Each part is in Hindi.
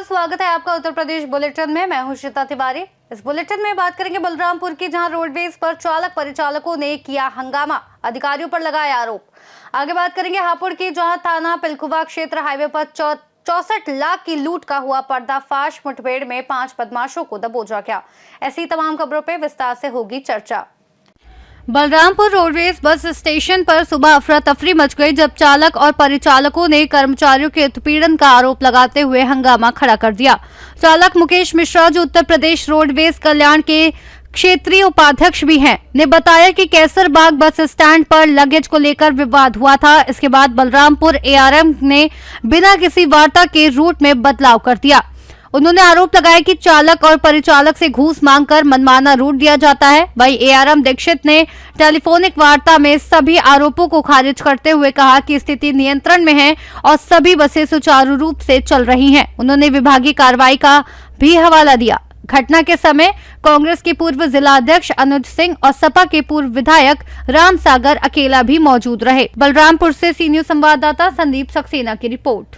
स्वागत है आपका उत्तर प्रदेश बुलेटिन में। मैं हूं श्वेता तिवारी। इस बुलेटिन में बात करेंगे बलरामपुर की, जहां रोडवेज पर चालक परिचालकों ने किया हंगामा, अधिकारियों पर लगाए आरोप। आगे बात करेंगे हापुड़ की, जहां थाना पिलखुवा क्षेत्र हाईवे पर 64 लाख की लूट का हुआ पर्दाफाश। मुठभेड़ में 5 बदमाशों को दबोचा गया। ऐसी तमाम खबरों पर विस्तार से होगी चर्चा। बलरामपुर रोडवेज बस स्टेशन पर सुबह अफरा तफरी मच गई, जब चालक और परिचालकों ने कर्मचारियों के उत्पीड़न का आरोप लगाते हुए हंगामा खड़ा कर दिया। चालक मुकेश मिश्रा, जो उत्तर प्रदेश रोडवेज कल्याण के क्षेत्रीय उपाध्यक्ष भी हैं, ने बताया कि कैसरबाग बस स्टैंड पर लगेज को लेकर विवाद हुआ था। इसके बाद बलरामपुर एआरएम ने बिना किसी वार्ता के रूट में बदलाव कर दिया। उन्होंने आरोप लगाया कि चालक और परिचालक से घूस मांगकर मनमाना रूट दिया जाता है। वहीं एआरएम दीक्षित ने टेलीफोनिक वार्ता में सभी आरोपों को खारिज करते हुए कहा कि स्थिति नियंत्रण में है और सभी बसें सुचारू रूप से चल रही हैं। उन्होंने विभागीय कार्रवाई का भी हवाला दिया। घटना के समय कांग्रेस के पूर्व जिला अध्यक्ष अनुज सिंह और सपा के पूर्व विधायक राम सागर अकेला भी मौजूद रहे। बलरामपुर से सी न्यूज संवाददाता संदीप सक्सेना की रिपोर्ट।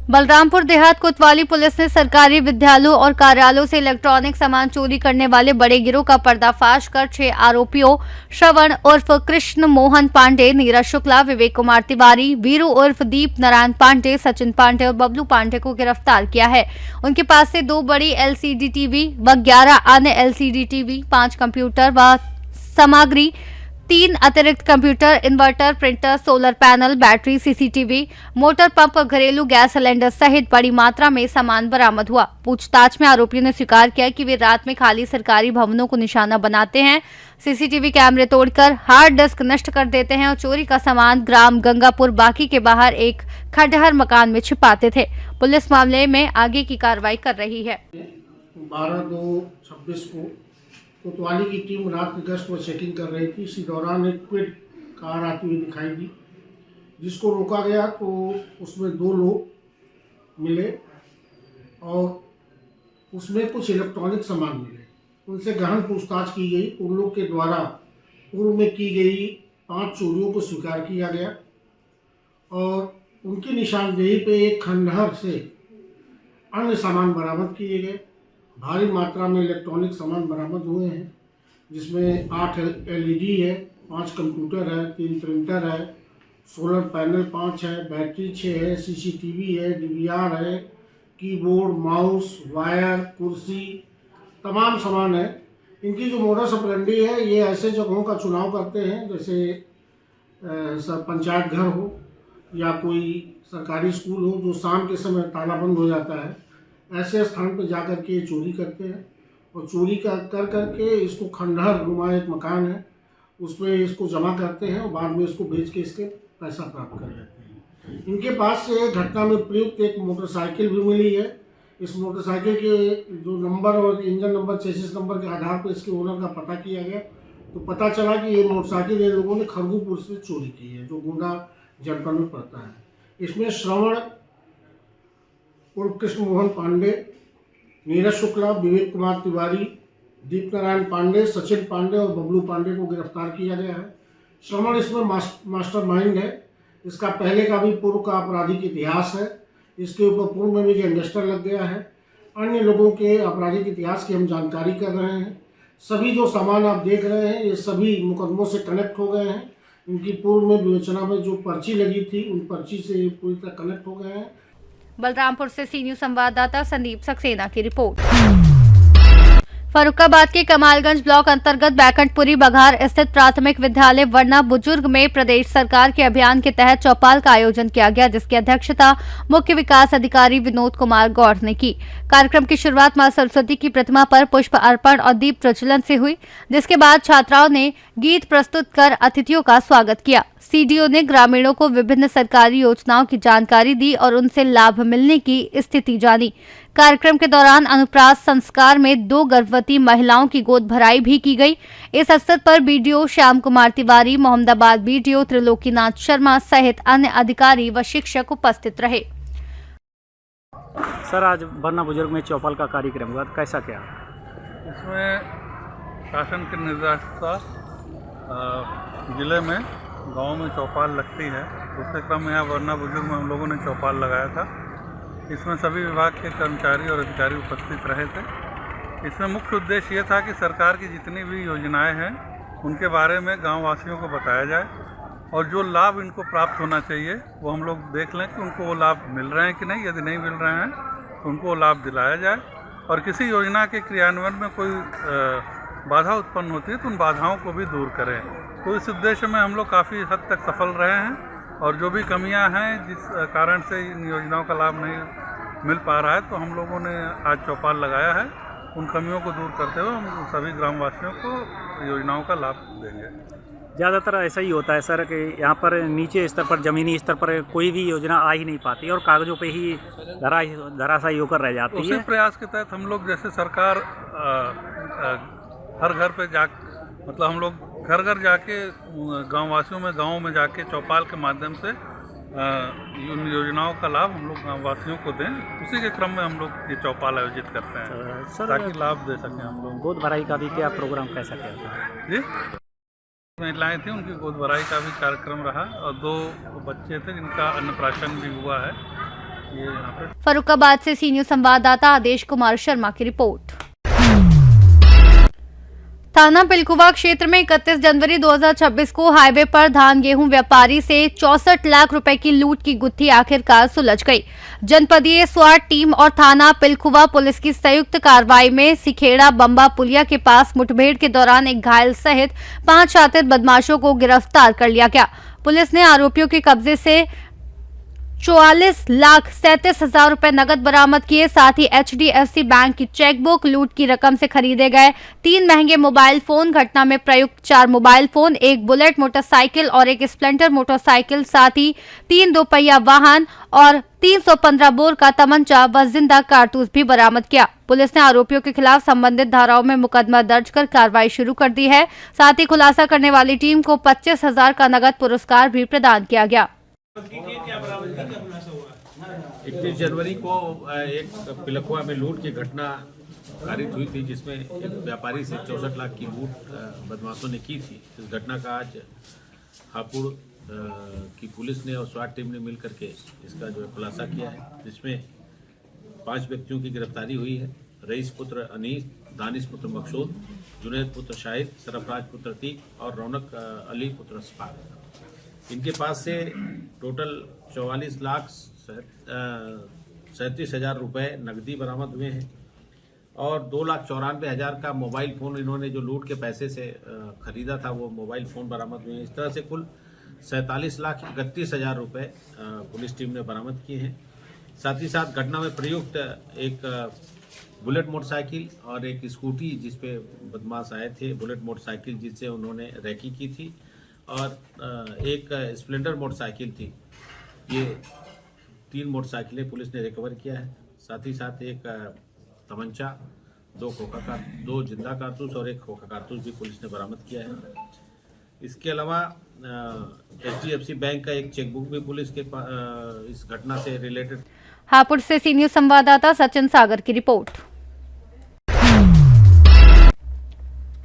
बलरामपुर देहात कोतवाली पुलिस ने सरकारी विद्यालयों और कार्यालयों से इलेक्ट्रॉनिक सामान चोरी करने वाले बड़े गिरोह का पर्दाफाश कर 6 आरोपियों श्रवण उर्फ कृष्ण मोहन पांडे, नीरज शुक्ला, विवेक कुमार तिवारी, वीरू उर्फ दीप नारायण पांडे, सचिन पांडे और बबलू पांडे को गिरफ्तार किया है। उनके पास से 2 बड़ी एलसीडी टीवी व 11 अन्य एलसीडी टीवी, 5 कंप्यूटर व सामग्री, 3 अतिरिक्त computer, inverter, printer, solar panel, battery, CCTV, motor pump और घरेलू गैस सिलेंडर सहित बड़ी मात्रा में सामान बरामद हुआ। पूछताछ में आरोपियों ने स्वीकार किया कि वे रात में खाली सरकारी भवनों को निशाना बनाते हैं, सीसीटीवी कैमरे तोड़कर हार्ड डिस्क नष्ट कर देते हैं और चोरी का सामान ग्राम गंगापुर बाकी के बाहर एक खंडहर मकान में छिपाते थे। पुलिस मामले में आगे की कार्रवाई कर रही है। 12/2/26 को कोतवाली की टीम रात की गश्त में चेकिंग कर रही थी। इसी दौरान एक क्विड कार आती हुई दिखाई दी, जिसको रोका गया तो उसमें 2 लोग मिले और उसमें कुछ इलेक्ट्रॉनिक सामान मिले। उनसे गहन पूछताछ की गई। उन लोग के द्वारा पूर्व में की गई 5 चोरियों को स्वीकार किया गया और उनकी निशानदेही पे एक खंडहर से अन्य सामान बरामद किए गए। भारी मात्रा में इलेक्ट्रॉनिक सामान बरामद हुए हैं, जिसमें 8 एलईडी है, 5 कंप्यूटर है, 3 प्रिंटर है, सोलर पैनल 5 है, बैटरी 6 है, सीसीटीवी है, डीवीआर है, कीबोर्ड, माउस, वायर, कुर्सी, तमाम सामान है। इनकी जो मोडस ऑपरेंडी है, ये ऐसे जगहों का चुनाव करते हैं जैसे पंचायत घर हो या कोई सरकारी स्कूल हो, जो शाम के समय ताला बंद हो जाता है। ऐसे स्थान पर जाकर के चोरी करते हैं और चोरी कर करके इसको खंडहर नुमा एक मकान है, उसमें इसको जमा करते हैं और बाद में इसको बेच के इसके पैसा प्राप्त कर लेते हैं। इनके पास से घटना में प्रयुक्त एक मोटरसाइकिल भी मिली है। इस मोटरसाइकिल के जो नंबर और इंजन नंबर, चेसिस नंबर के आधार पर इसके ओनर का पता किया गया तो पता चला कि ये मोटरसाइकिल इन लोगों ने खरगूपुर से चोरी की है, जो गोंडा जनपद में पड़ता है। इसमें श्रवण उर्फ कृष्ण मोहन पांडे, नीरज शुक्ला, विवेक कुमार तिवारी, दीप नारायण पांडे, सचिन पांडे और बबलू पांडे को गिरफ्तार किया गया है। श्रवण इसमें मास्टरमाइंड है। इसका पहले का भी पूर्व का आपराधिक इतिहास है। इसके ऊपर पूर्व में भी गैंगस्टर लग गया है। अन्य लोगों के आपराधिक इतिहास की हम जानकारी कर रहे हैं। सभी जो सामान आप देख रहे हैं, ये सभी मुकदमों से कनेक्ट हो गए हैं। इनकी पूर्व में विवेचना में जो पर्ची लगी थी, उन पर्ची से पूरी तरह कनेक्ट हो गए हैं। बलरामपुर से सी न्यूज संवाददाता संदीप सक्सेना की रिपोर्ट। फर्रुखाबाद के कमालगंज ब्लॉक अंतर्गत बैकंठपुरी बघार स्थित प्राथमिक विद्यालय वरना बुजुर्ग में प्रदेश सरकार के अभियान के तहत चौपाल का आयोजन किया गया, जिसकी अध्यक्षता मुख्य विकास अधिकारी विनोद कुमार गौड़ ने की। कार्यक्रम की शुरुआत मां सरस्वती की प्रतिमा पर पुष्प अर्पण और दीप प्रज्वलन से हुई, जिसके बाद छात्राओं ने गीत प्रस्तुत कर अतिथियों का स्वागत किया। सीडीओ ने ग्रामीणों को विभिन्न सरकारी योजनाओं की जानकारी दी और उनसे लाभ मिलने की स्थिति जानी। कार्यक्रम के दौरान अनुप्रास संस्कार में 2 गर्भवती महिलाओं की गोद भराई भी की गई। इस अवसर पर बीडीओ श्याम कुमार तिवारी, मोहम्मदाबाद बीडीओ त्रिलोकीनाथ शर्मा सहित अन्य अधिकारी व शिक्षक उपस्थित रहे। सर, आज वरना बुजुर्ग में चौपाल का कार्यक्रम हुआ, कैसा क्या? इसमें शासन के निर्देश का जिले में गांव में चौपाल लगती है। उसके क्रम में यहाँ वरना बुजुर्ग में हम लोगों ने चौपाल लगाया था इसमें सभी विभाग के कर्मचारी और अधिकारी उपस्थित रहे थे। इसमें मुख्य उद्देश्य ये था कि सरकार की जितनी भी योजनाएं हैं उनके बारे में गाँव वासियों को बताया जाए और जो लाभ इनको प्राप्त होना चाहिए वो हम लोग देख लें कि उनको वो लाभ मिल रहे हैं कि नहीं। यदि नहीं मिल रहे हैं तो उनको वो लाभ दिलाया जाए और किसी योजना के क्रियान्वयन में कोई बाधा उत्पन्न होती है तो उन बाधाओं को भी दूर करें। तो इस उद्देश्य में हम लोग काफ़ी हद तक सफल रहे हैं और जो भी कमियां हैं जिस कारण से इन योजनाओं का लाभ नहीं मिल पा रहा है तो हम लोगों ने आज चौपाल लगाया है। उन कमियों को दूर करते हुए हम सभी ग्रामवासियों को योजनाओं का लाभ देंगे। ज़्यादातर ऐसा ही होता है सर कि यहाँ पर नीचे स्तर पर, ज़मीनी स्तर पर कोई भी योजना आ ही नहीं पाती और कागज़ों पे ही धराशायी होकर रह जाती है। उसी प्रयास के तहत हम लोग जैसे सरकार हर घर पे जा मतलब हम लोग घर घर जाके गाँववासियों में गाँव में जाके चौपाल के माध्यम से उन योजनाओं का लाभ हम लोग गाँववासियों को दें। उसी के क्रम में हम लोग ये चौपाल आयोजित करते हैं सर, ताकि लाभ दे सकें हम लोग। गोद भराई का भी क्या प्रोग्राम कैसा क्या था जी? महिलाएं थी, उनकी गोद भराई का भी कार्यक्रम रहा और 2 बच्चे थे जिनका अन्नप्राशन भी हुआ है। ये यहाँ पे फर्रुखाबाद से सी न्यूज संवाददाता आदेश कुमार शर्मा की रिपोर्ट। थाना पिलखुवा क्षेत्र में 31 जनवरी 2026 को हाईवे पर धान गेहूं व्यापारी से 64 लाख रुपए की लूट की गुत्थी आखिरकार सुलझ गई। जनपदीय स्वाट टीम और थाना पिलखुवा पुलिस की संयुक्त कार्रवाई में सिखेड़ा बम्बा पुलिया के पास मुठभेड़ के दौरान एक घायल सहित 5 शातिर बदमाशों को गिरफ्तार कर लिया गया। पुलिस ने आरोपियों के कब्जे से 44,37,000 रुपए नगद बरामद किए। साथ ही HDFC बैंक की चेकबुक, लूट की रकम से खरीदे गए 3 महंगे मोबाइल फोन, घटना में प्रयुक्त 4 मोबाइल फोन, 1 बुलेट मोटरसाइकिल और 1 स्प्लेंडर मोटरसाइकिल, साथ ही 3 दोपहिया वाहन और 315 बोर का तमंचा व जिंदा कारतूस भी बरामद किया। पुलिस ने आरोपियों के खिलाफ संबंधित धाराओं में मुकदमा दर्ज कर कार्रवाई शुरू कर दी है। साथ ही खुलासा करने वाली टीम को 25,000 का नगद पुरस्कार भी प्रदान किया गया। 31 जनवरी को एक पिलखुवा में लूट की घटना कारित हुई थी जिसमें एक व्यापारी से 64 लाख की लूट बदमाशों ने की थी। इस घटना का आज हापुड़ की पुलिस ने और स्वाट टीम ने मिलकर के इसका जो है खुलासा किया है, जिसमें 5 व्यक्तियों की गिरफ्तारी हुई है। रईस पुत्र अनीस, दानिश पुत्र मकसूद, जुनैद पुत्र शाहिद, सरफराज पुत्र अतीक और रौनक अली पुत्र अस्फाक। इनके पास से टोटल 44,37,000 रुपए नकदी बरामद हुए हैं और 2,94,000 का मोबाइल फ़ोन इन्होंने जो लूट के पैसे से खरीदा था वो मोबाइल फ़ोन बरामद हुए हैं। इस तरह से कुल 47,31,000 रुपए पुलिस टीम ने बरामद किए हैं। साथ ही साथ घटना में प्रयुक्त एक बुलेट मोटरसाइकिल और एक स्कूटी जिसपे बदमाश आए थे, बुलेट मोटरसाइकिल जिससे उन्होंने रैकी की थी और एक स्प्लेंडर मोटरसाइकिल थी। ये 3 मोटरसाइकिलें पुलिस ने रिकवर किया है। साथ ही साथ एक तमंचा, 2 जिंदा कारतूस और 1 खोखा कारतूस भी पुलिस ने बरामद किया है। इसके अलावा HDFC बैंक का एक चेकबुक भी पुलिस के इस घटना से रिलेटेड। हापुड़ से सी न्यूज संवाददाता सचिन सागर की रिपोर्ट।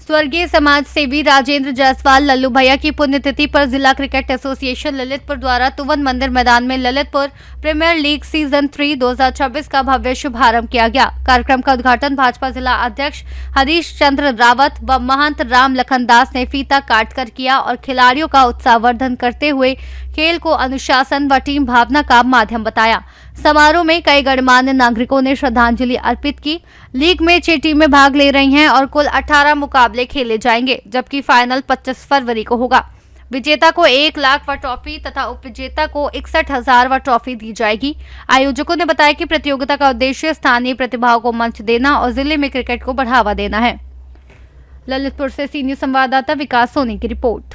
स्वर्गीय समाज सेवी राजेंद्र जायसवाल लल्लू भैया की पुण्यतिथि पर जिला क्रिकेट एसोसिएशन ललितपुर द्वारा तुवन मंदिर मैदान में ललितपुर प्रीमियर लीग सीजन 3 2026 का भव्य शुभारंभ किया गया। कार्यक्रम का उद्घाटन भाजपा जिला अध्यक्ष हरीश चंद्र रावत व महंत राम लखन दास ने फीता काटकर किया और खिलाड़ियों का उत्साहवर्धन करते हुए खेल को अनुशासन व टीम भावना का माध्यम बताया। समारोह में कई गणमान्य नागरिकों ने श्रद्धांजलि अर्पित की। लीग में 6 टीमें भाग ले रही हैं और कुल 18 मुकाबले खेले जाएंगे, जबकि फाइनल 25 फरवरी को होगा। विजेता को 1 लाख व ट्रॉफी तथा उपविजेता को 61,000 व ट्रॉफी दी जाएगी। आयोजकों ने बताया कि प्रतियोगिता का उद्देश्य स्थानीय प्रतिभाओं को मंच देना और जिले में क्रिकेट को बढ़ावा देना है। ललितपुर से सी न्यूज संवाददाता विकास सोनी की रिपोर्ट।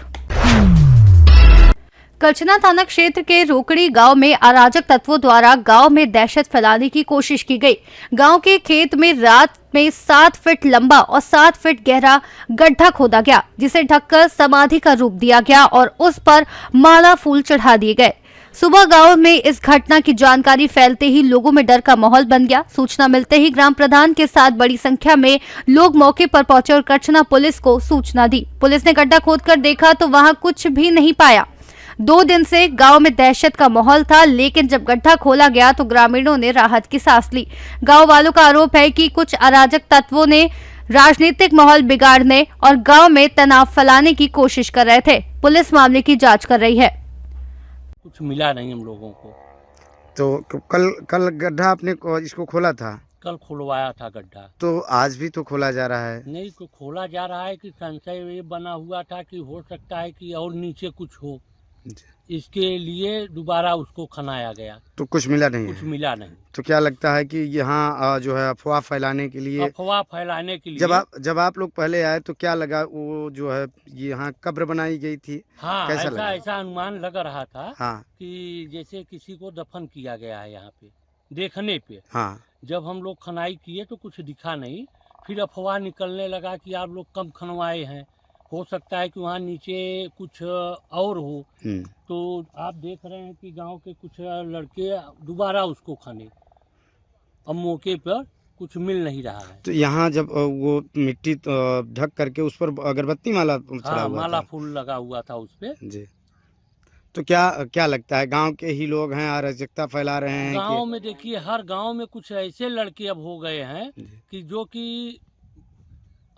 कचना थाना क्षेत्र के रोकड़ी गांव में अराजक तत्वों द्वारा गांव में दहशत फैलाने की कोशिश की गई। गांव के खेत में रात में 7 फीट लंबा और 7 फीट गहरा गड्ढा खोदा गया, जिसे ढककर समाधि का रूप दिया गया और उस पर माला फूल चढ़ा दिए गए। सुबह गांव में इस घटना की जानकारी फैलते ही लोगों में डर का माहौल बन गया। सूचना मिलते ही ग्राम प्रधान के साथ बड़ी संख्या में लोग मौके पर पहुंचे और कचना पुलिस को सूचना दी। पुलिस ने गड्ढा खोदकर देखा तो वहां कुछ भी नहीं पाया। 2 दिन से गांव में दहशत का माहौल था, लेकिन जब गड्ढा खोला गया तो ग्रामीणों ने राहत की सांस ली। गांव वालों का आरोप है कि कुछ अराजक तत्वों ने राजनीतिक माहौल बिगाड़ने और गांव में तनाव फैलाने की कोशिश कर रहे थे। पुलिस मामले की जांच कर रही है। कुछ मिला नहीं हम लोगों को। तो कल गड्ढा आपने इसको खोला था? कल खुलवाया था गड्ढा। तो आज भी तो खोला जा रहा है। नहीं तो खोला जा रहा है कि संशय ये बना हुआ था कि हो सकता है कि और नीचे कुछ हो, इसके लिए दोबारा उसको खनाया गया। तो कुछ मिला नहीं कुछ है? मिला नहीं। तो क्या लगता है कि यहाँ जो है अफवाह फैलाने के लिए? अफवाह फैलाने के लिए। जब आप लोग पहले आए तो क्या लगा, वो जो है यहाँ कब्र बनाई गई थी? हाँ, कैसा लगा? ऐसा अनुमान लग रहा था। हाँ कि जैसे किसी को दफन किया गया है यहाँ पे देखने पे। हाँ। जब हम लोग खनाई किए तो कुछ दिखा नहीं, फिर अफवाह निकलने लगा कि आप लोग कम खनवाए हैं, हो सकता है कि वहाँ नीचे कुछ और हो। तो आप देख रहे हैं कि गांव के कुछ लड़के दोबारा उसको खने, अब मौके पर कुछ मिल नहीं रहा है। तो यहाँ जब वो मिट्टी ढक करके उस पर अगरबत्ती माला चढ़ा हाँ, हुआ माला था? फूल लगा हुआ था उस पे। जी। तो क्या लगता है, गांव के ही लोग हैं, अराजकता फैला रहे हैं गांव में देखिए, हर गांव में कुछ ऐसे लड़के अब हो गए हैं कि जो कि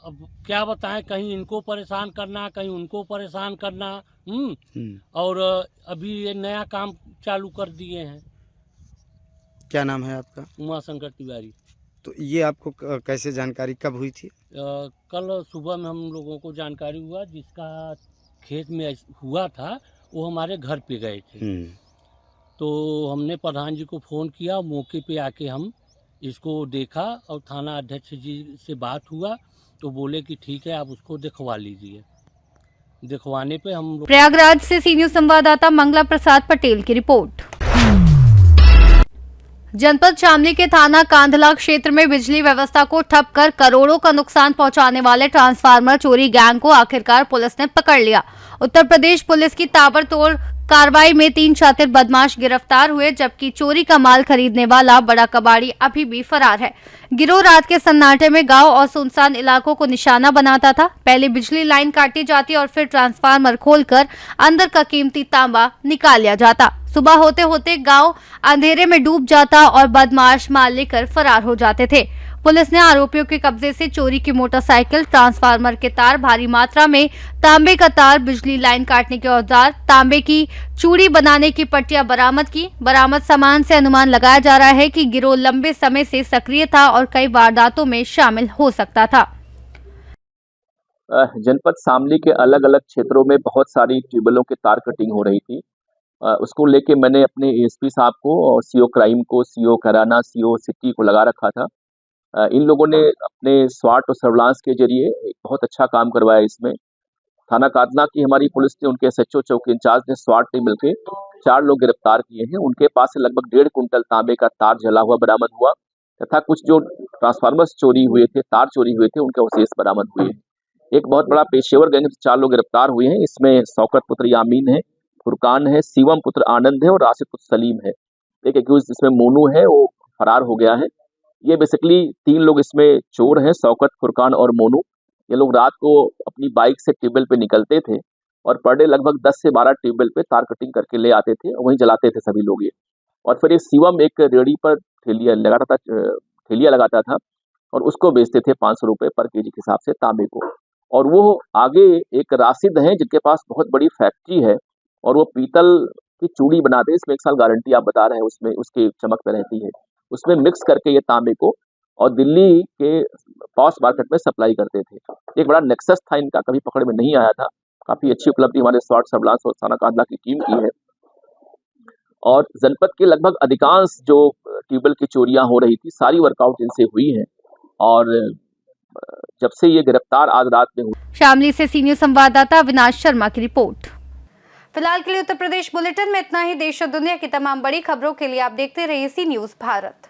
अब क्या बताएं, कहीं इनको परेशान करना, कहीं उनको परेशान करना। और अभी ये नया काम चालू कर दिए हैं। क्या नाम है आपका? उमाशंकर तिवारी। तो ये आपको कैसे जानकारी कब हुई थी? कल सुबह में हम लोगों को जानकारी हुआ, जिसका खेत में हुआ था वो हमारे घर पे गए थे। तो हमने प्रधान जी को फ़ोन किया, मौके पे आके हम इसको देखा और थाना अध्यक्ष जी से बात हुआ तो बोले कि ठीक है, आप उसको दिखवा लीजिए। दिखवाने पे हम लोग। प्रयागराज से सी न्यूज़ संवाददाता मंगला प्रसाद पटेल की रिपोर्ट। जनपद शामली के थाना कांधला क्षेत्र में बिजली व्यवस्था को ठप कर करोड़ों का नुकसान पहुंचाने वाले ट्रांसफार्मर चोरी गैंग को आखिरकार पुलिस ने पकड़ लिया। उत्तर प्रदेश पुलिस की ताबड़तोड़ कार्रवाई में 3 शातिर बदमाश गिरफ्तार हुए, जबकि चोरी का माल खरीदने वाला बड़ा कबाड़ी अभी भी फरार है। गिरोह रात के सन्नाटे में गांव और सुनसान इलाकों को निशाना बनाता था। पहले बिजली लाइन काटी जाती और फिर ट्रांसफार्मर खोलकर अंदर का कीमती तांबा निकाल लिया जाता। सुबह होते होते गांव अंधेरे में डूब जाता और बदमाश माल लेकर फरार हो जाते थे। पुलिस ने आरोपियों के कब्जे से चोरी की मोटरसाइकिल, ट्रांसफार्मर के तार, भारी मात्रा में तांबे का तार, बिजली लाइन काटने के औजार, तांबे की चूड़ी बनाने की पट्टियां बरामद की। बरामद सामान से अनुमान लगाया जा रहा है कि गिरोह लंबे समय से सक्रिय था और कई वारदातों में शामिल हो सकता था। जनपद शामली के अलग अलग क्षेत्रों में बहुत सारी ट्यूबवेलों के तार कटिंग हो रही थी। उसको लेके मैंने अपने एसपी साहब को और सीओ क्राइम को, सीओ कराना, सीओ सिटी को लगा रखा था। इन लोगों ने अपने स्वाट और सर्विलांस के जरिए बहुत अच्छा काम करवाया। इसमें थाना कांधला की हमारी पुलिस ने, उनके एसएचओ चौकी इंचार्ज ने, स्वाट टीम मिलकर 4 लोग गिरफ्तार किए हैं। उनके पास से लगभग 1.5 कुंटल तांबे का तार जला हुआ बरामद हुआ तथा कुछ जो ट्रांसफार्मर्स चोरी हुए थे, तार चोरी हुए थे, उनके अवशेष बरामद हुए। एक बहुत बड़ा पेशेवर गैंग से 4 लोग गिरफ्तार हुए हैं। इसमें शौकत पुत्र यामीन है, फुरकान है, शिवम पुत्र आनंद है और राशिद पुत्र सलीम है। एक एक्यूज इसमें मोनू है, वो फरार हो गया है। ये बेसिकली 3 लोग इसमें चोर हैं, शौकत, फुरकान और मोनू। ये लोग रात को अपनी बाइक से ट्यूबवेल पे निकलते थे और पर डे लगभग 10 से 12 ट्यूबवेल पे तार कटिंग करके ले आते थे और वहीं जलाते थे सभी लोग ये। और फिर ये शिवम एक रेडी पर ठेलिया लगाता था और उसको बेचते थे 500 रुपये पर केजी के हिसाब से तांबे को। और वो आगे एक राशिद हैं जिनके पास बहुत बड़ी फैक्ट्री है और वो पीतल की चूड़ी बनाते हैं। इसमें 1 साल गारंटी आप बता रहे हैं, उसमें उसकी चमक पे रहती है। उसमें मिक्स करके ये तांबे को और दिल्ली के पॉश मार्केट में सप्लाई करते थे। एक बड़ा नेक्सस था इनका, कभी पकड़ में नहीं आया था। काफी अच्छी उपलब्धि हमारे स्वाट सर्विलांस और थाना कांधला की टीम की है। और जनपद के लगभग अधिकांश जो ट्यूबवेल की चोरियां हो रही थी, सारी वर्कआउट इनसे हुई है। और जब से ये गिरफ्तार आज रात में हुई। शामली से सी न्यूज़ संवाददाता अविनाश शर्मा की रिपोर्ट। फिलहाल के लिए उत्तर प्रदेश बुलेटिन में इतना ही। देश और दुनिया की तमाम बड़ी खबरों के लिए आप देखते रहिए सी न्यूज़ भारत।